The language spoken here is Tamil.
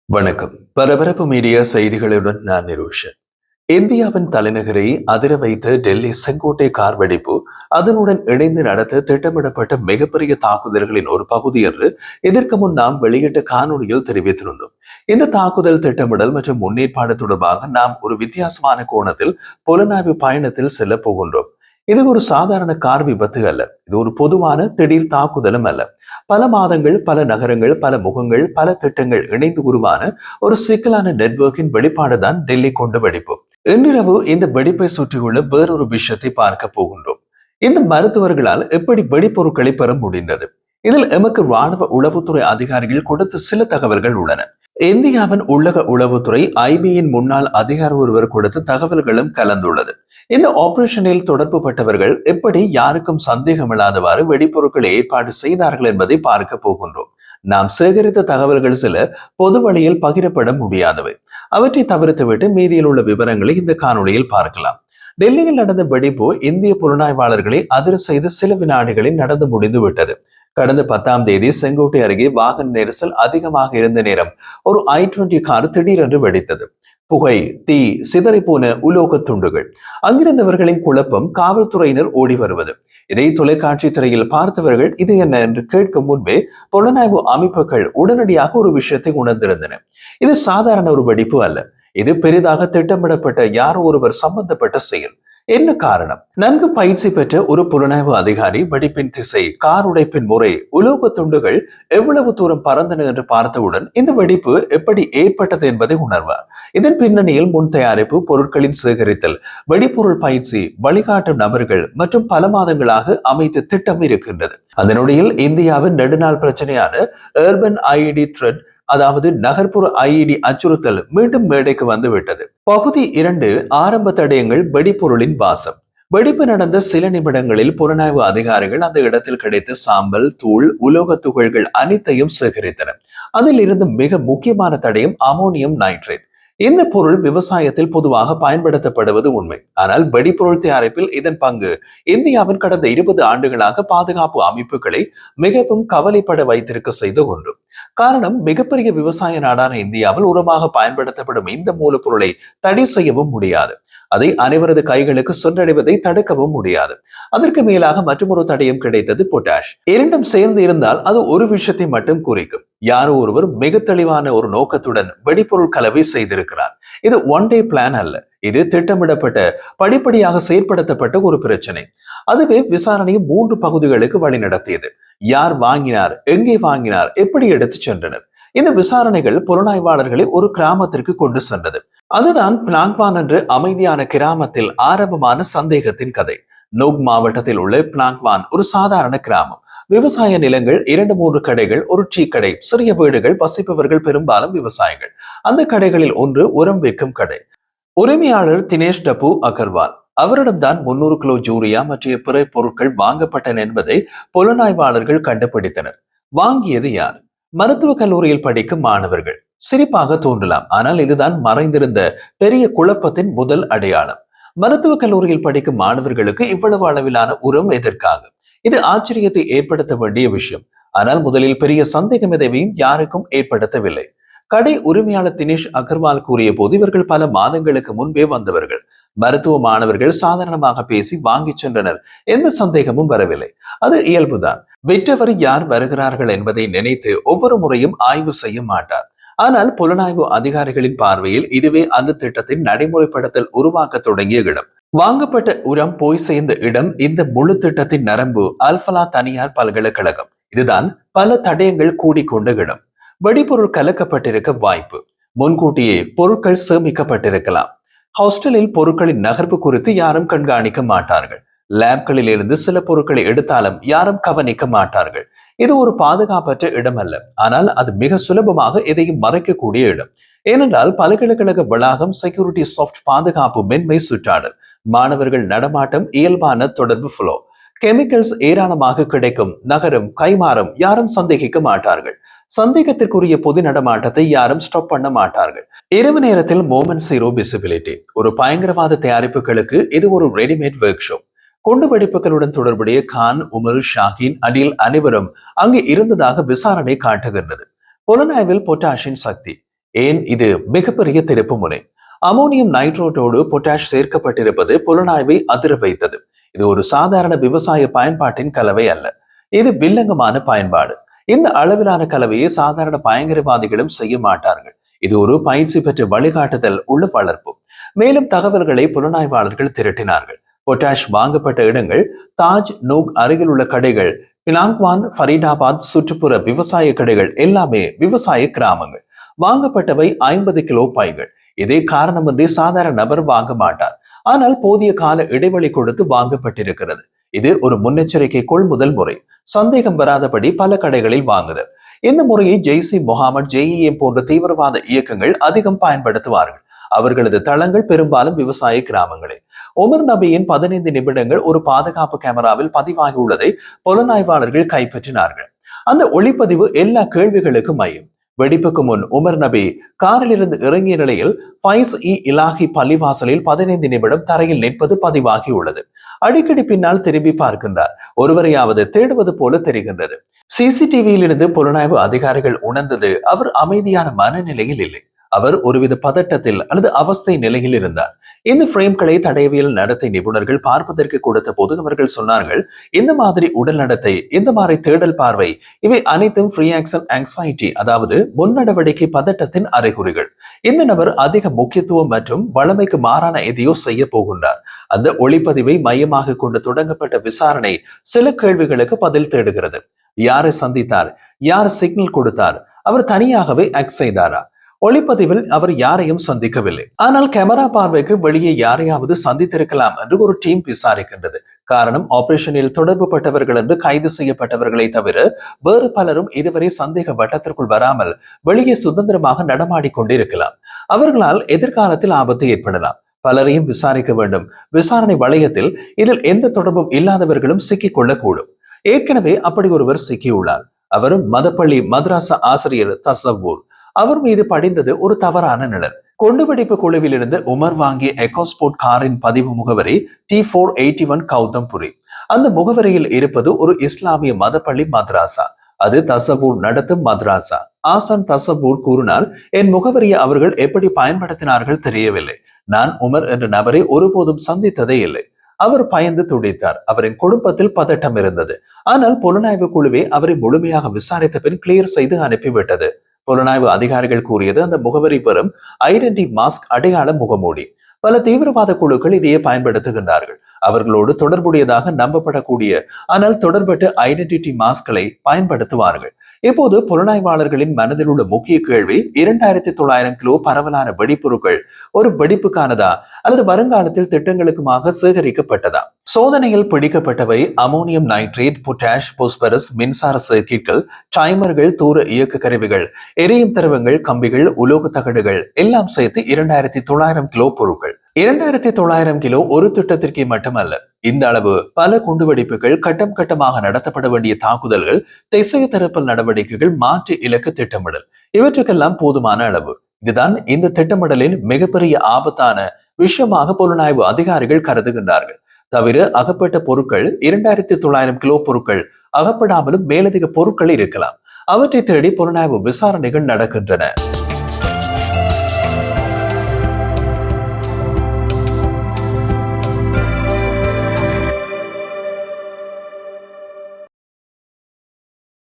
வணக்கம். பரபரப்பு மீடியா செய்திகளுடன் நான் நிரோஷன். இந்தியாவின் தலைநகரை அதிர வைத்த டெல்லி செங்கோட்டை கார் வெடிப்பு அதனுடன் இணைந்து நடத்த திட்டமிடப்பட்ட மிகப்பெரிய தாக்குதல்களின் ஒரு பகுதி என்று இதற்கு முன் நாம் வெளியிட்ட காணொலியில் தெரிவித்திருந்தோம். இந்த தாக்குதல் திட்டமிடல் மற்றும் முன்னேற்பாடு தொடர்பாக நாம் ஒரு வித்தியாசமான கோணத்தில் புலனாய்வு பயணத்தில் செல்ல போகின்றோம். இது ஒரு சாதாரண கார் விபத்து அல்ல. இது ஒரு பொதுவான திடீர் தாக்குதலும் அல்ல. பல மாதங்கள், பல நகரங்கள், பல முகங்கள், பல திட்டங்கள் இணைந்து உருவான ஒரு சிக்கலான நெட்வொர்க்கின் வெளிப்பாடுதான் டெல்லி கொண்டு வெடிப்பு. இன்றிரவு இந்த வெடிப்பை சுற்றியுள்ள வேறொரு விஷயத்தை பார்க்க போகின்றோம். இந்த மருத்துவர்களால் எப்படி வெடிப்பொருட்களை பெற முடிந்தது? இதில் எமக்கு ராணுவ உளவுத்துறை அதிகாரிகள் கொடுத்த சில தகவல்கள் உள்ளன. இந்தியாவின் உள்ளக உளவுத்துறை ஐபியின் முன்னாள் அதிகாரி ஒருவர் கொடுத்த தகவல்களும் கலந்துள்ளது. இந்த ஆபரேஷனில் தொடர்பு பட்டவர்கள் எப்படி யாருக்கும் சந்தேகமில்லாதவாறு வெடிப்பொருட்களை ஏற்பாடு செய்தார்கள் என்பதை பார்க்க போகின்றோம். நாம் சேகரித்த தகவல்கள் சில பொது வழியில் பகிரப்பட முடியாதவை. அவற்றை தவிர்த்துவிட்டு மீதியில் உள்ள விவரங்களை இந்த காணொளியில் பார்க்கலாம். டெல்லியில் நடந்த வெடிப்பு இந்திய புலனாய்வாளர்களை அதிர செய்த சில வினாடிகளில் நடந்து முடிந்து விட்டது. கடந்த 10ஆம் தேதி செங்கோட்டை அருகே வாகன நெரிசல் அதிகமாக இருந்த நேரம் ஒரு i20 கார் திடீரென்று வெடித்தது. புகை, தீ, சிதறி போன உலோக துண்டுகள். அங்கிருந்தவர்களின் குழப்பம், காவல்துறையினர் ஓடி வருவது. இதை தொலைக்காட்சி திரையில் பார்த்தவர்கள் இது என்ன என்று கேட்கும் முன்பே புலனாய்வு அமைப்புகள் உடனடியாக ஒரு விஷயத்தை உணர்ந்திருந்தன. இது சாதாரண ஒரு வெடிப்பு அல்ல. இது பெரிதாக திட்டமிடப்பட்ட யாரோ ஒருவர் சம்பந்தப்பட்ட செயல். என்ன காரணம்? நன்கு பயிற்சி பெற்ற ஒரு புலனாய்வு அதிகாரி வெடிப்பின் திசை, கார் உடைப்பின் முறை, உலோக துண்டுகள் எவ்வளவு தூரம் பறந்தன என்று பார்த்தவுடன் இந்த வெடிப்பு எப்படி ஏற்பட்டது என்பதை உணர்வார். இதன் பின்னணியில் முன் தயாரிப்பு, பொருட்களின் சேகரித்தல், வெடிப்பொருள் பயிற்சி, வழிகாட்டும் நபர்கள் மற்றும் பல மாதங்களாக அமைத்த திட்டம் இருக்கின்றது. அதனுடையில் இந்தியாவின் நெடுநாள் பிரச்சனையான அர்பன் ஐஇடி த்ரெட், அதாவது நகர்ப்புற ஐஇடி அச்சுறுத்தல் மீண்டும் மேடைக்கு வந்துவிட்டது. பகுதி 2, ஆரம்ப தடயங்கள், வெடிப்பொருளின் வாசம். வெடிப்பு நடந்த சில நிமிடங்களில் புலனாய்வு அதிகாரிகள் அந்த இடத்தில் கிடைத்த சாம்பல், தூள், உலோக துகள்கள் அனைத்தையும் சேகரித்தனர். அதில் இருந்து மிக முக்கியமான தடயம் அமோனியம் நைட்ரேட். இந்த பொருள் விவசாயத்தில் பொதுவாக பயன்படுத்தப்படுவது உண்மை. ஆனால் வெடிப்பொருள் தயாரிப்பில் இதன் பங்கு இந்தியாவின் கடந்த 20 ஆண்டுகளாக பாதுகாப்பு அமைப்புகளை மிகவும் கவலைப்பட வைத்திருக்க செய்த ஒன்று. காரணம், மிகப்பெரிய விவசாய நாடான இந்தியாவில் உரமாக பயன்படுத்தப்படும் இந்த மூலப்பொருளை தடை செய்யவும் முடியாது. அதை அனைவரது கைகளுக்கு சென்றடைவதை தடுக்கவும் முடியாது. அதற்கு மேலாக மற்றொரு தடயம் கிடைத்தது, பொட்டாஷ். இரண்டும் சேர்ந்து இருந்தால் அது ஒரு விஷயத்தை மட்டும் குறிக்கும். யாரோ ஒருவர் மிக தெளிவான ஒரு நோக்கத்துடன் வெடிப்பொருள் கலவை செய்திருக்கிறார். இது ஒன் டே பிளான் அல்ல. இது திட்டமிடப்பட்ட, படிப்படியாக செயற்படுத்தப்பட்ட ஒரு பிரச்சனை. அதுவே விசாரணையை 3 பகுதிகளுக்கு வழிநடத்தியது. யார் வாங்கினார், எங்கே வாங்கினார், எப்படி எடுத்து சென்றனர். இந்த விசாரணைகள் புலனாய்வாளர்களை ஒரு கிராமத்திற்கு கொண்டு சென்றது. அதுதான் பினாங்வான் என்ற அமைதியான கிராமத்தில் ஆரம்பமான சந்தேகத்தின் கதை. நோக் மாவட்டத்தில் உள்ள பினாங்வான் ஒரு சாதாரண கிராமம். விவசாய நிலங்கள், 2-3 கடைகள், ஒரு டீ கடை, சிறிய வீடுகள், வசிப்பவர்கள் பெரும்பாலும் விவசாயிகள். அந்த கடைகளில் ஒன்று உரம் விற்கும் கடை. உரிமையாளர் தினேஷ் டப்பு அகர்வால். அவரிடம்தான் 300 கிலோ யூரியா மற்றும் பிற பொருட்கள் வாங்கப்பட்டன என்பதை புலனாய்வாளர்கள் கண்டுபிடித்தனர். வாங்கியது யார்? மருத்துவக் கல்லூரியில் படிக்கும் மாணவர்கள். சிரிப்பாக தோன்றலாம், ஆனால் இதுதான் மறைந்திருந்த பெரிய குழப்பத்தின் முதல் அடையாளம். மருத்துவக் கல்லூரியில் படிக்கும் மாணவர்களுக்கு இவ்வளவு அளவிலான உரம் எதற்காக? இது ஆச்சரியத்தை ஏற்படுத்த வேண்டிய விஷயம். ஆனால் முதலில் பெரிய சந்தேகம் எதையும் யாருக்கும் ஏற்படுத்தவில்லை. கடை உரிமையாளர் தினேஷ் அகர்வால் கூறிய போது இவர்கள் பல மாதங்களுக்கு முன்பே வந்தவர்கள். மருத்துவ மாணவர்கள் சாதாரணமாக பேசி வாங்கி சென்றனர். எந்த சந்தேகமும் வரவில்லை. அது இயல்புதான். வெற்றவர் யார் வருகிறார்கள் என்பதை நினைத்து ஒவ்வொரு முறையும் ஆய்வு செய்ய மாட்டார். ஆனால் புலனாய்வு அதிகாரிகளின் பார்வையில் இதுவே அந்த திட்டத்தின் நடைமுறைப்படுத்தல் உருவாக்க தொடங்கிய இடம். வாங்கப்பட்ட உரம் போய் சேர்ந்த இடம் இந்த முழு திட்டத்தின் நரம்பு, அல்பலா தனியார் பல்கலைக்கழகம். இதுதான் பல தடயங்கள் கூடிக்கொண்ட இடம். வெடிபொருள் கலக்கப்பட்டிருக்க வாய்ப்பு. முன்கூட்டியே பொருட்கள் சேமிக்கப்பட்டிருக்கலாம். ஹாஸ்டலில் பொருட்களின் நகர்வு குறித்து யாரும் கண்காணிக்க மாட்டார்கள். லேப்களில் இருந்து சில பொருட்களை எடுத்தாலும் யாரும் கவனிக்க மாட்டார்கள். இது ஒரு பாதுகாப்பற்ற இடம் அல்ல, ஆனால் அது மிக சுலபமாக எதையும் மறைக்கக்கூடிய இடம். ஏனென்றால் பல்கலைக்கழக வளாகம், செக்யூரிட்டி சாஃப்ட், பாதுகாப்பு, மென்மை சுற்றாடல், மாணவர்கள் நடமாட்டம், இயல்பான தொடர்பு ஃப்ளோ, கெமிக்கல்ஸ் ஏராளமாக கிடைக்கும் நகரம், கைமாறும், யாரும் சந்தேகிக்க மாட்டார்கள். சந்தேகத்திற்குரிய பொது நடமாட்டத்தை யாரும் ஸ்டாப் பண்ண மாட்டார்கள். இரவு நேரத்தில் மோமெண்ட் ஜீரோ விசிபிலிட்டி. ஒரு பயங்கரவாத தயாரிப்புகளுக்கு இது ஒரு ரெடிமேட் ஒர்க் ஷாப். குண்டு வெடிப்புகளுடன் தொடர்புடைய கான், உமர், ஷாஹின், அனில் அனைவரும் அங்கு இருந்ததாக விசாரணை காட்டுகின்றது. புலனாய்வில் பொட்டாஷின் சக்தி. ஏன் இது மிகப்பெரிய திருப்பு முனை. அமோனியம் நைட்ரேட்டோடு பொட்டாஷ் சேர்க்கப்பட்டிருப்பது புலனாய்வை அதிர வைத்தது. இது ஒரு சாதாரண விவசாய பயன்பாட்டின் கலவை அல்ல, இது வில்லங்கமான பயன்பாடு. இந்த அளவிலான கலவையை சாதாரண பயங்கரவாதிகளும் செய்ய மாட்டார்கள். இது ஒரு பயிற்சி பெற்ற வழிகாட்டுதல் உள்ள வளர்ப்பு. மேலும் தகவல்களை புலனாய்வாளர்கள் திரட்டினார்கள். பொட்டாஷ் வாங்கப்பட்ட இடங்கள் தாஜ் நூக் அருகில் உள்ள கடைகள், பினாங்வான், ஃபரீடாபாத் சுற்றுப்புற விவசாய கடைகள் எல்லாமே விவசாய கிராமங்கள். வாங்கப்பட்டவை 50 கிலோ பைகள். இதே காரணமின்றி சாதாரண நபர் வாங்க மாட்டார். ஆனால் போதிய கால இடைவெளி கொடுத்து வாங்கப்பட்டிருக்கிறது. இது ஒரு முன்னெச்சரிக்கை கொள்முதல் முறை. சந்தேகம் வராதபடி பல கடைகளில் வாங்குதல். இந்த முறையை ஜெய்சி முகமது, ஜேஇஎம் போன்ற தீவிரவாத இயக்கங்கள் அதிகம் பயன்படுத்துவார்கள். அவர்களது தளங்கள் பெரும்பாலும் விவசாய கிராமங்களே. உமர் நபியின் 15 நிமிடங்கள் ஒரு பாதுகாப்பு கேமராவில் பதிவாகியுள்ளதை புலனாய்வாளர்கள் கைப்பற்றினார்கள். அந்த ஒளிப்பதிவு எல்லா கேள்விகளுக்கும் மையம். வெடிப்புக்கு முன் உமர் நபி காரில் இருந்து இறங்கிய நிலையில் ஃபைஸ் இ இலாஹி பள்ளிவாசலில் 15 நிமிடம் தரையில் நிற்பது பதிவாகியுள்ளது. அடிக்கடி பின்னால் திரும்பி பார்க்கின்றார். ஒருவரையாவது தேடுவது போல தெரிகின்றது. சிசிடிவியில் இருந்து புலனாய்வு அதிகாரிகள் உணர்ந்தது அவர் அமைதியான மனநிலையில் இல்லை. அவர் ஒருவித பதட்டத்தில் அல்லது அவஸ்தை நிலையில் இருந்தார். இந்த பிரேம்களை தடயவியல் நடத்தை நிபுணர்கள் பார்ப்பதற்கு கொடுத்த போது அவர்கள் சொன்னார்கள், இந்த மாதிரி உடல் நடத்தை, இந்த மாதிரி தேடல் பார்வை, இவை அனைத்தும் ரியாக்ஷன் ஆங்ஸைட்டி, அதாவது முன்னடவடிக்கை பதட்டத்தின் அறிகுறிகள். இந்த நபர் அதிக முக்கியத்துவம் மற்றும் வளமைக்கு மாறான எதையோ செய்ய போகின்றார். அந்த ஒளிப்பதிவை மையமாக கொண்டு தொடங்கப்பட்ட விசாரணை சில கேள்விகளுக்கு பதில் தேடுகிறது. யாரை சந்தித்தார்? யார் சிக்னல் கொடுத்தார்? அவர் தனியாகவே ஆக்ட் செய்தாரா? ஒளிப்பதிவில் அவர் யாரையும் சந்திக்கவில்லை. ஆனால் கேமரா பார்வைக்கு வெளியே யாரையாவது சந்தித்திருக்கலாம் என்று ஒரு டீம் விசாரிக்கின்றது. காரணம், ஆபரேஷனில் தொடர்பு பட்டவர்கள் என்று கைது செய்யப்பட்டவர்களை தவிர வேறு பலரும் இதுவரை சந்தேக வட்டத்திற்குள் வராமல் வெளியே சுதந்திரமாக நடமாடி கொண்டிருக்கலாம். அவர்களால் எதிர்காலத்தில் ஆபத்து ஏற்படலாம். பலரையும் விசாரிக்க வேண்டும். விசாரணை வளையத்தில் இதில் எந்த தொடர்பும் இல்லாதவர்களும் சிக்கிக் கொள்ளக்கூடும். ஏற்கனவே அப்படி ஒருவர் சிக்கியுள்ளார். அவரும் மதப்பள்ளி மதராசா ஆசிரியர் தசவ்வூர். அவர் மீது படிந்தது ஒரு தவறான நிழல். குண்டுவெடிப்பு குழுவில் இருந்து உமர் வாங்கிய எக்கோஸ்போர்ட் காரின் பதிவு முகவரி T481 கௌதம்புரி. அந்த முகவரியில் இருப்பது ஒரு இஸ்லாமிய மதப்பள்ளி மதராசா. அது தசவூர் நடத்தும் மதராசா. ஆசான் தசவூர் கூறினால், என் முகவரியை அவர்கள் எப்படி பயன்படுத்தினார்கள் தெரியவில்லை. நான் உமர் என்ற நபரை ஒருபோதும் சந்தித்ததே இல்லை. அவர் பயந்து துடித்தார். அவரின் குடும்பத்தில் பதட்டம் இருந்தது. ஆனால் புலனாய்வு குழுவே அவரை முழுமையாக விசாரித்த பின் கிளியர் செய்து அனுப்பிவிட்டது. புலனாய்வு அதிகாரிகள் கூறியது, அந்த முகவரி பெறும் ஐடென்டி மாஸ்க், அடையாள முகமூடி. பல தீவிரவாத குழுக்கள் இதையே பயன்படுத்துகின்றார்கள். அவர்களோடு தொடர்புடையதாக நம்பப்படக்கூடிய ஆனால் தொடர்பட்ட ஐடென்டிட்டி மாஸ்களை பயன்படுத்துவார்கள். இப்போது புலனாய்வாளர்களின் மனதில் உள்ள முக்கிய கேள்வி, 2900 கிலோ பரவலான வெடிப்பொருட்கள் ஒரு வெடிப்புக்கானதா அல்லது வருங்காலத்தில் திட்டங்களுக்குமாக சேகரிக்கப்பட்டதா? சோதனையில் பிடிக்கப்பட்டவை அமோனியம் நைட்ரேட், பொட்டாஷ், போஸ்பரஸ், மின்சார சர்க்கிட்கள், டைமர்கள், தூர இயக்க கருவிகள், எரியும் திரவங்கள், கம்பிகள், உலோக தகடுகள் எல்லாம் சேர்த்து 2900 கிலோ பொருட்கள். 2900 கிலோ ஒரு திட்டத்திற்கு மட்டுமல்ல. இந்த அளவு பல குண்டுவெடிப்புகள், கட்டம் கட்டமாக நடத்தப்பட வேண்டிய தாக்குதல்கள், திசை திருப்பல் நடவடிக்கைகள், மாற்று இலக்கு திட்டமிடல், இவற்றுக்கெல்லாம் போதுமான அளவு. இதுதான் இந்த திட்டமிடலின் மிகப்பெரிய ஆபத்தான விஷயமாக புலனாய்வு அதிகாரிகள் கருதுகின்றார்கள். தவிர அகப்பட்ட பொருட்கள் 2900 கிலோ பொருட்கள் அகப்படாமலும் மேலதிக பொருட்கள் இருக்கலாம். அவற்றை தேடி புலனாய்வு விசாரணைகள் நடக்கின்றன.